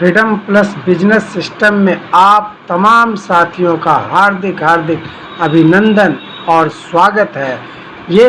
Freedom plus business system में आप तमाम साथियों का हार्दिक अभिनंदन और स्वागत है। ये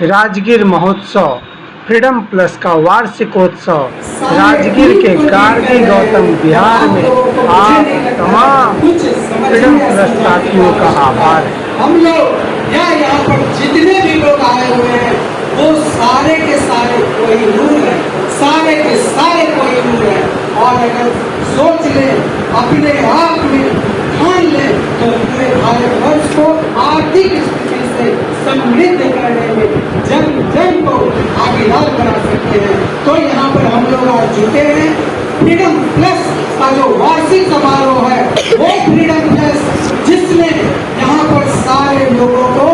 राजगीर महोत्सव फ्रीडम प्लस का वार्षिकोत्सव राजगीर के गार्गी गौतम विहार में आप तमाम फ्रीडम प्लस साथियों का आभार है। हम लोग यहाँ पर जितने भी लोग आए हुए हैं वो सारे के सारे कोहिनूर है, सारे के सारे कोहिनूर है। और अगर सोच ले, अपने आप में ठान ले तो पूरे भारतवर्ष को आर्थिक स्थिति से समृद्ध करने में जन को भागीदार बना सकते हैं। तो यहाँ पर हम लोग आज जुटे हैं। फ्रीडम प्लस का जो वार्षिक समारोह है वो फ्रीडम प्लस, जिसने यहाँ पर सारे लोगों को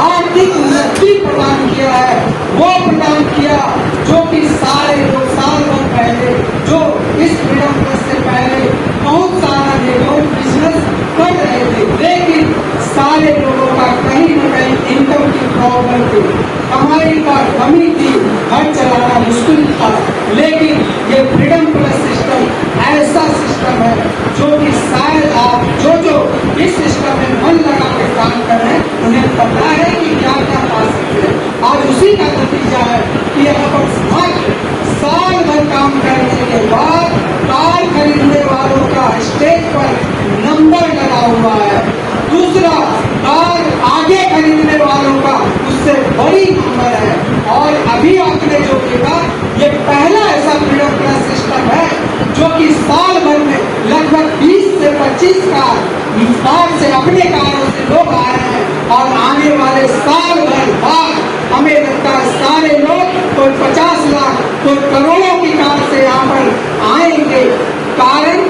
आर्थिक उन्नति प्रदान किया है, वो प्रदान किया जो कि सारे लोग साल भर पहले जो इस फ्रीडम प्लस से पहले बहुत सारा लोग बिजनेस कर रहे थे, लेकिन सारे लोगों का कहीं न कहीं इनकम की प्रॉब्लम थी, कमाई का कमी थी, घर चलाना मुश्किल था। लेकिन ये फ्रीडम प्लस सिस्टम ऐसा सिस्टम है जो कि शायद आप जो इस सिस्टम में मन लगा के काम कर रहे हैं उन्हें पता है कि क्या क्या पा सकते हैं। आज उसी का नतीजा है कि यहाँ पर साल भर काम करने के बाद कार खरीदने वालों का स्टेज पर नंबर लगा हुआ है। दूसरा, कार आगे खरीदने वालों का उससे बड़ी नंबर है। और अभी आपने जो देखा, ये पहला ऐसा फ्रीडम प्लस सिस्टम है जो कि साल भर में लगभग 20 से 25 कार से अपने कारों से लोग आ रहे हैं। और आने वाले साल भर बाद हमें लगता है सारे लोग कोई 50 लाख कोई करोड़ों की कार से यहाँ पर आएंगे। कारण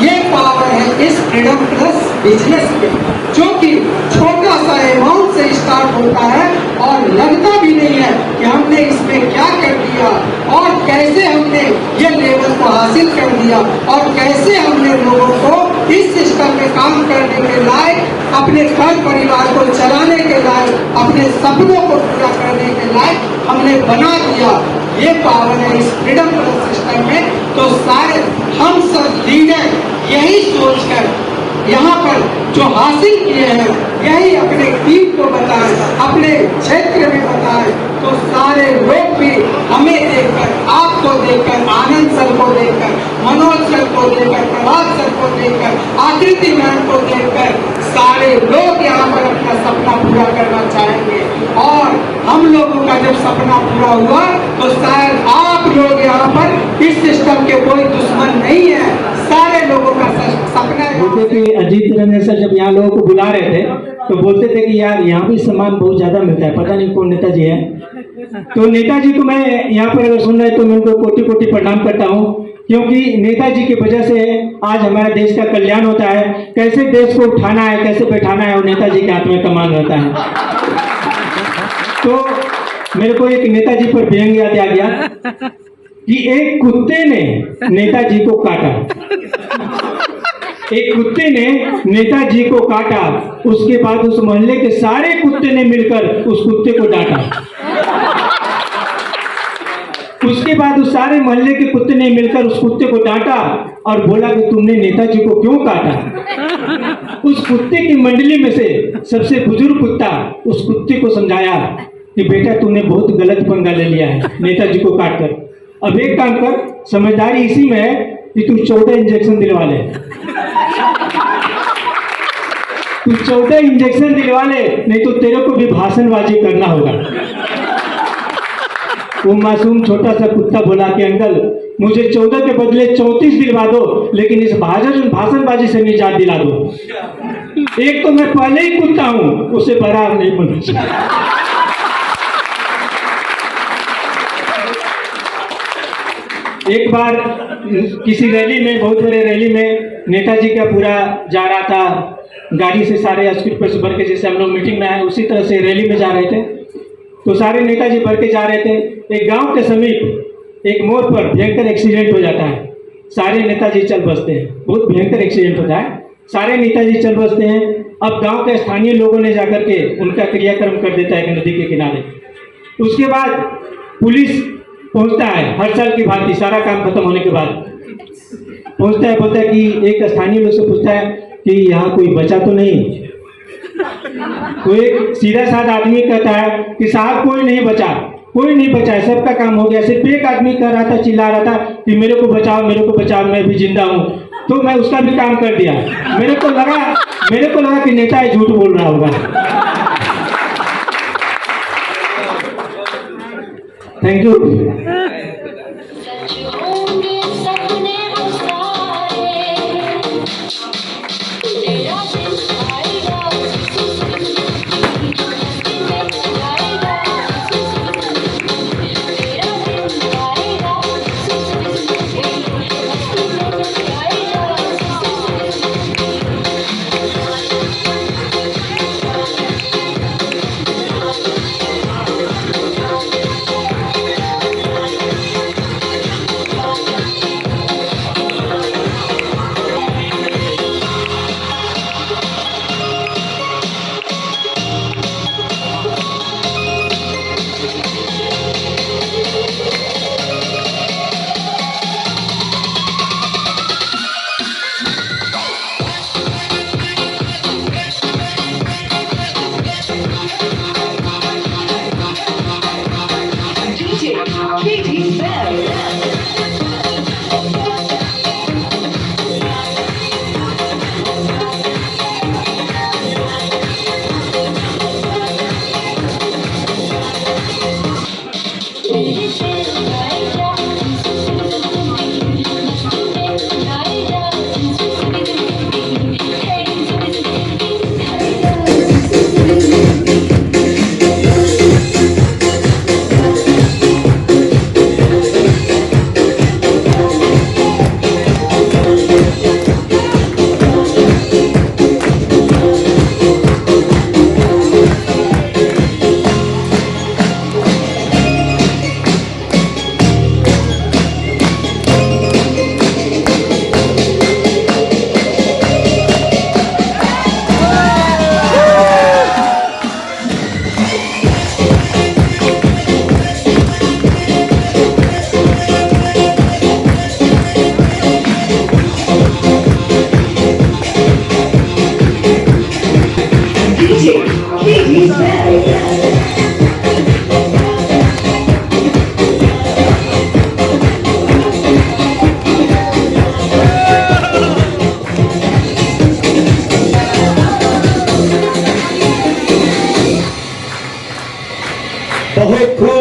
ये पावर है इस फ्रीडम प्लस बिजनेस में, जो कि छोटा सा अमाउंट से स्टार्ट होता है और लगता भी नहीं है कि हमने इसमें क्या कर दिया और कैसे हमने ये लेवल को हासिल कर दिया और कैसे हमने लोगों को इस सिस्टम में काम करने के लायक, अपने घर परिवार को चलाने के लायक, अपने सपनों को पूरा करने के लायक हमने बना दिया। ये पावर है इस फ्रीडम प्लस सिस्टम में। तो शायद हम सब लीडर यही सोचकर यहाँ पर जो हासिल किए हैं यही अपने टीम को बताएं, अपने क्षेत्र में बताएं, तो सारे लोग भी हमें देखकर, आपको देखकर, आनंद सर को देखकर, मनोज सर को देखकर, प्रभात सर को देखकर, आकृति मैम को देखकर सारे लोग यहाँ पर अपना सपना पूरा करना चाहेंगे। और हम लोगों का जब सपना पूरा हुआ तो शायद आप लोग यहाँ पर इस सिस्टम के कोई दुश्मन नहीं है, सारे लोगों का सपना है। बोलते कि अजीत रंजन सर जब यहाँ लोगों को बुला रहे थे तो बोलते थे कि यार यहाँ भी सामान बहुत ज्यादा मिलता है, पता नहीं कौन नेताजी है। तो नेताजी को मैं यहाँ पर अगर सुन रहे तो मैं उनको कोटि कोटि प्रणाम करता हूँ, क्योंकि नेताजी की वजह से आज हमारे देश का कल्याण होता है। कैसे देश को उठाना है, कैसे बैठाना है, और नेताजी के हाथ में कमान रहता है। तो मेरे को एक नेताजी पर व्यंग्य याद आ गया कि एक कुत्ते ने नेताजी को काटा, एक कुत्ते ने नेताजी को काटा, उसके बाद उस मोहल्ले के सारे कुत्ते ने मिलकर उस कुत्ते को डांटा। उसके बाद उस सारे मोहल्ले के कुत्ते ने मिलकर उस कुत्ते को डांटा और बोला कि तुमने नेताजी को क्यों काटा। उस कुत्ते की मंडली में से सबसे बुजुर्ग कुत्ता उस कुत्ते को समझाया कि बेटा तुमने बहुत गलत पंगा ले लिया है नेताजी को काटकर। अब एक काम कर, समझदारी इसी में है कि तू 14 इंजेक्शन दिलवा ले, तू 14 इंजेक्शन दिलवा ले, नहीं तो तेरे को भी भाषणबाजी करना होगा। वो मासूम छोटा सा कुत्ता बोला कि अंकल मुझे 14 के बदले 34 दिलवा दो, लेकिन इस भाषणबाजी से निजात दिला दो। एक तो मैं पहले ही कुत्ता हूं, उससे बड़ा नहीं बनना। एक बार किसी रैली में, बहुत बड़े रैली में नेताजी का पूरा जा रहा था, गाड़ी से सारे स्पीड पर भर के, जैसे हम लोग मीटिंग में आए उसी तरह से रैली में जा रहे थे। तो सारे नेताजी भर के जा रहे थे। एक गांव के समीप एक मोड़ पर भयंकर एक्सीडेंट हो जाता है, सारे नेताजी चल बसते हैं। बहुत भयंकर एक्सीडेंट होता है, सारे नेताजी चल बसते हैं। अब गांव के स्थानीय लोगों ने जाकर के उनका क्रियाक्रम कर देता है नदी के किनारे। उसके बाद पुलिस पहुंचता है, हर साल की भांति सारा काम खत्म होने के बाद पहुंचता है, बोलता है कि एक स्थानीय लोग से पूछता है कि यहाँ कोई बचा तो नहीं। तो एक सीधा साधा आदमी कहता है कि साहब कोई नहीं बचा, कोई नहीं बचा, सबका काम हो गया। सिर्फ एक आदमी कह रहा था, चिल्ला रहा था कि मेरे को बचाओ, मेरे को बचाओ, मैं भी जिंदा हूँ। तो मैं उसका भी काम कर दिया। मेरे को लगा कि नेता है, झूठ बोल रहा होगा। Thank you.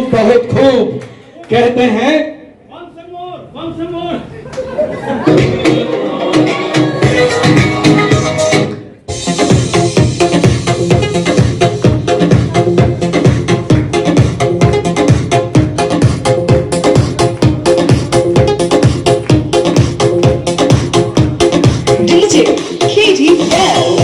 बहुत खूब कहते हैं। DJ Katie Bell.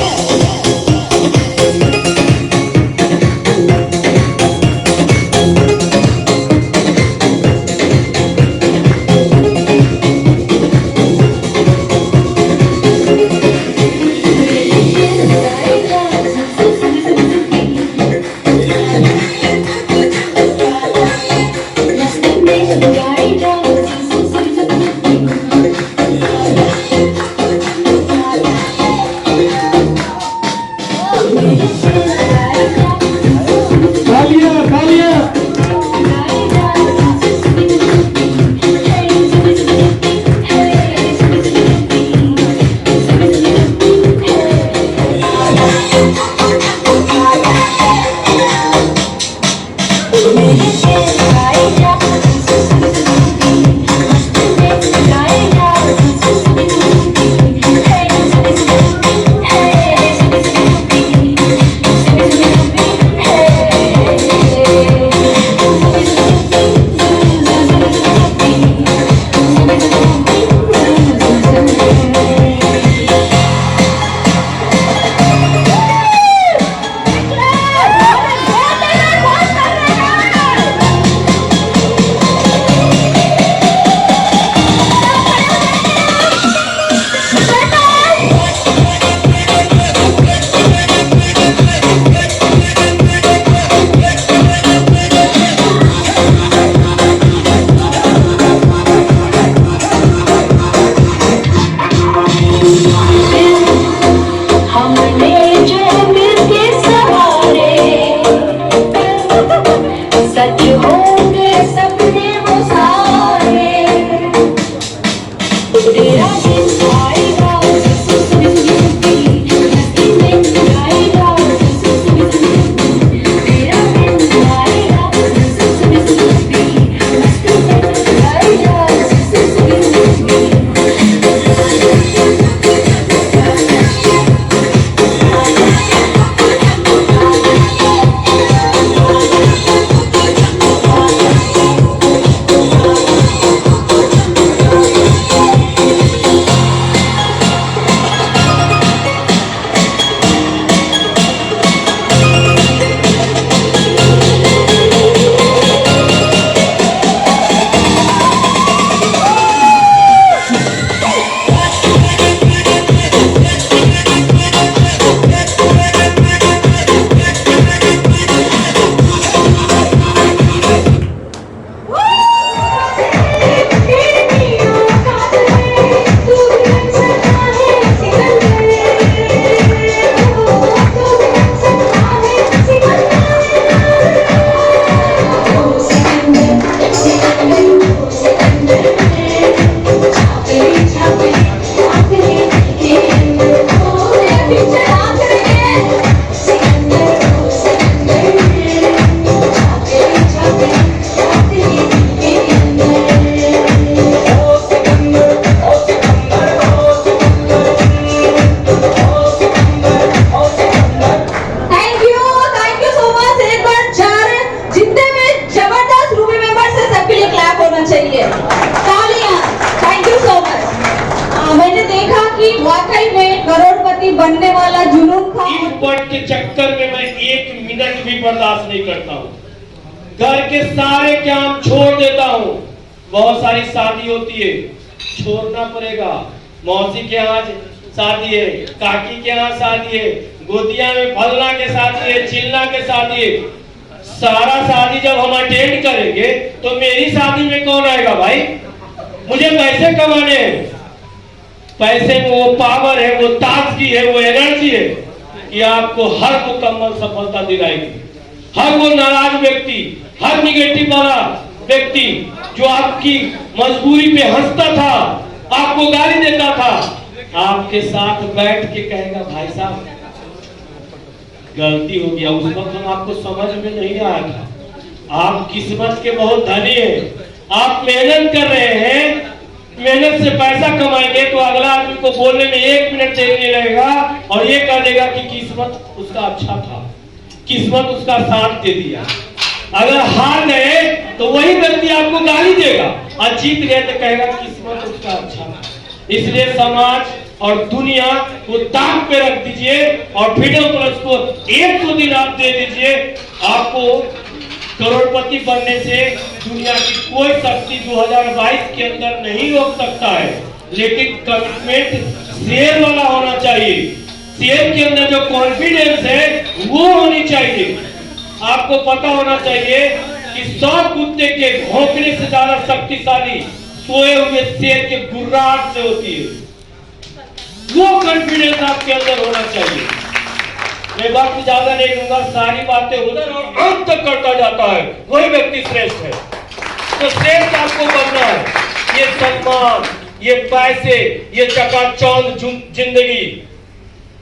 तालियां। Thank you so much. मैंने देखा कि वाकई में करोड़पति बनने वाला जुनून था। इस पद के चक्कर में मैं 1 मिनट भी बर्दाश्त नहीं करता हूँ। घर के सारे काम छोड़ देता हूँ। बहुत सारी शादी होती है, छोड़ना पड़ेगा। मौसी के यहाँ शादी है, काकी के यहाँ शादी है, गोदिया में फलना के शादी है, चिल्ला के शादी है। सारा शादी जब हम अटेंड करेंगे तो मेरी शादी में कौन आएगा भाई? मुझे पैसे कमाने हैं। पैसे में वो पावर है, वो ताजगी है, वो एनर्जी है कि आपको हर मुकम्मल सफलता दिलाएगी। हर वो नाराज व्यक्ति, हर निगेटिव वाला व्यक्ति जो आपकी मजबूरी पे हंसता था, आपको गाली देता था, आपके साथ बैठ के कहेगा भाई साहब गलती हो गया, उस वक्त हम आपको समझ में नहीं आया था। आप किस्मत के बहुत धनी हैं। आप मेहनत कर रहे हैं, मेहनत से पैसा कमाएंगे तो अगला आदमी को बोलने में 1 मिनट देर नहीं लगेगा और ये कह देगा कि किस्मत उसका अच्छा था, किस्मत उसका साथ दे दिया। अगर हार गए तो वही व्यक्ति आपको गाली देगा और जीत गए तो कहेगा किस्मत उसका अच्छा था। इसलिए समाज और दुनिया को दांव पे रख दीजिए और फ्रीडम प्लस को 100 दिन आप दे दीजिए। आपको करोड़पति बनने से दुनिया की कोई शक्ति 2022 के अंदर नहीं रोक सकता है, लेकिन कमिटमेंट शेयर वाला होना चाहिए। शेयर के अंदर जो कॉन्फिडेंस है वो होनी चाहिए। आपको पता होना चाहिए कि 100 कुत्ते के भौंकने से ज्यादा शक्तिशाली सोए हुए शेर के गुर्राहट से होती है। वो कॉन्फिडेंस आपके अंदर होना चाहिए। मैं वक्त ज्यादा नहीं लूंगा, सारी बातें उधर और अंत तक करता जाता है, वही व्यक्ति श्रेष्ठ है। तो श्रेष्ठ आपको बनना है। ये सम्मान, ये पैसे, ये चकाचौंध जिंदगी।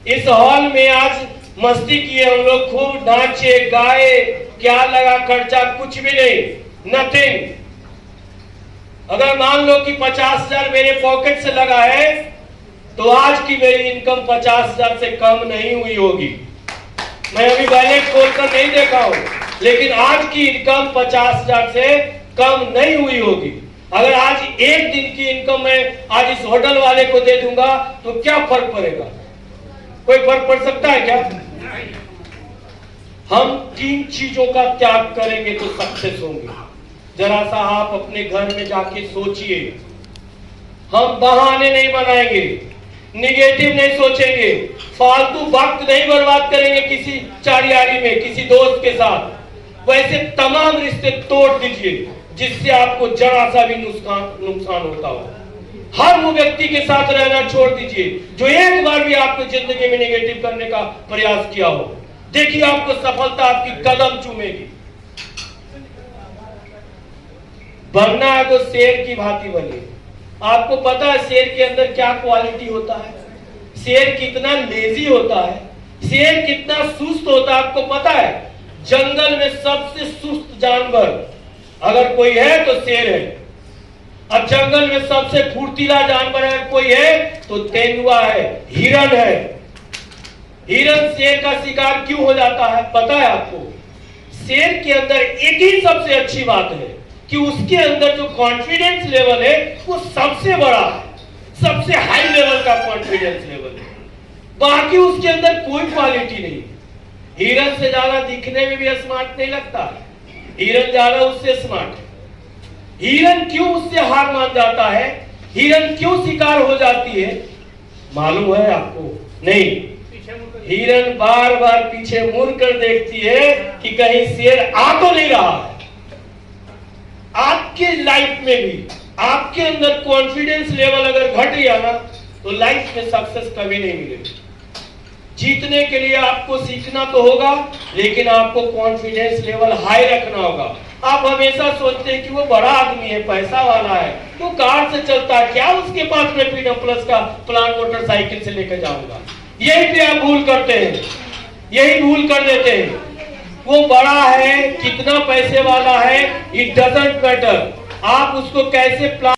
इस हॉल में आज मस्ती किए हम लोग, खूब नाचे गाए, क्या लगा खर्चा? कुछ भी नहीं, नथिंग। अगर मान लो कि 50,000 मेरे पॉकेट से लगा है तो आज की मेरी इनकम 50,000 से कम नहीं हुई होगी। मैं अभी बैलेंस खोलकर नहीं देखा हूं, लेकिन आज की इनकम 50,000 से कम नहीं हुई होगी। अगर आज 1 दिन की इनकम मैं आज इस होटल वाले को दे दूंगा तो क्या फर्क पड़ेगा? कोई फर्क पड़ सकता है क्या? हम 3 चीजों का त्याग करेंगे तो सक्सेस होंगे। जरा सा आप अपने घर में जाके सोचिए। हम बहाने नहीं बनाएंगे, निगेटिव नहीं सोचेंगे, फालतू वक्त नहीं बर्बाद करेंगे किसी चारियारी में, किसी दोस्त के साथ। वैसे तमाम रिश्ते तोड़ दीजिए जिससे आपको जरा सा भी नुकसान होता हो। हर वो व्यक्ति के साथ रहना छोड़ दीजिए जो एक बार भी आपको जिंदगी में निगेटिव करने का प्रयास किया हो। देखिए आपको सफलता आपकी कदम चूमेगी। बनना है तो शेर की भांति बनिए। आपको पता है शेर के अंदर क्या क्वालिटी होता है? शेर कितना लेजी होता है, शेर कितना सुस्त होता है, आपको पता है? जंगल में सबसे सुस्त जानवर अगर कोई है तो शेर है। अब जंगल में सबसे फुर्तीला जानवर अगर कोई है तो तेंदुआ है, हिरण है। हिरण शेर का शिकार क्यों हो जाता है पता है आपको? शेर के अंदर एक ही सबसे अच्छी बात है कि उसके अंदर जो कॉन्फिडेंस लेवल है वो सबसे बड़ा है, सबसे हाई लेवल का कॉन्फिडेंस लेवल है। बाकी उसके अंदर कोई क्वालिटी नहीं। हिरण से ज्यादा दिखने में भी स्मार्ट नहीं लगता, हिरण ज्यादा उससे स्मार्ट है। हिरण क्यों उससे हार मान जाता है, हिरण क्यों शिकार हो जाती है मालूम है आपको? नहीं, हिरण बार बार पीछे मुड़ कर देखती है कि कहीं शेर आ तो नहीं रहा है। आपके लाइफ में भी आपके अंदर कॉन्फिडेंस लेवल अगर घट गया ना तो लाइफ में सक्सेस कभी नहीं मिलेगी। जीतने के लिए आपको सीखना तो होगा, लेकिन आपको कॉन्फिडेंस लेवल हाई रखना होगा। आप हमेशा सोचते हैं कि वो बड़ा आदमी है, पैसा वाला है, तो कार से चलता है, क्या उसके पास में फ्रीडम प्लस का प्लान मोटरसाइकिल से लेकर जाऊंगा। यही पे आप भूल करते हैं, यही भूल कर देते हैं। वो बड़ा है, कितना पैसे वाला है, इट डजंट मैटर। आप उसको कैसे प्लान